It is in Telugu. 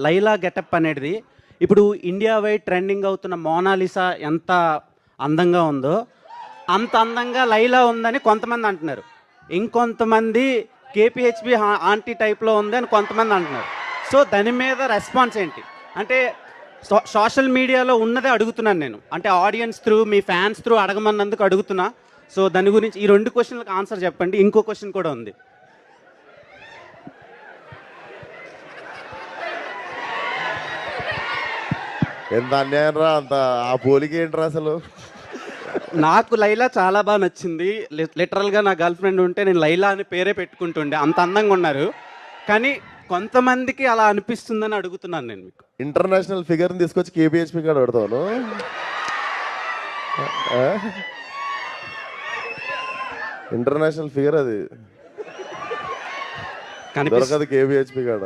లైలా గెటప్ అనేది ఇప్పుడు ఇండియా వైడ్ ట్రెండింగ్ అవుతున్న మోనాలిసా ఎంత అందంగా ఉందో అంత అందంగా లైలా ఉందని కొంతమంది అంటున్నారు. ఇంకొంతమంది కేపీహెచ్బి ఆంటీ టైప్లో ఉంది అని కొంతమంది అంటున్నారు. సో దాని మీద రెస్పాన్స్ ఏంటి? అంటే సోషల్ మీడియాలో ఉన్నదే అడుగుతున్నాను నేను, అంటే ఆడియన్స్ త్రూ, మీ ఫ్యాన్స్ త్రూ అడగమన్నందుకు అడుగుతున్నా. సో దాని గురించి ఈ 2 క్వశ్చన్లకు ఆన్సర్ చెప్పండి. ఇంకో క్వశ్చన్ కూడా ఉంది. ఎంత అన్యాయం రా, అంత ఆ పోలిక ఏంట్రా అసలు? నాకు లైలా చాలా బాగా నచ్చింది. లిటరల్గా నా గర్ల్ ఫ్రెండ్ ఉంటే నేను లైలా అని పేరే పెట్టుకుంటుండే, అంత అందంగా ఉన్నారు. కానీ కొంతమందికి అలా అనిపిస్తుందని అడుగుతున్నాను నేను మీకు. ఇంటర్నేషనల్ ఫిగర్ని తీసుకొచ్చి కేబిహెచ్పి కాడ పెడతాను. ఇంటర్నేషనల్ ఫిగర్ అది దొరకదు కేబిహెచ్పి కాడ.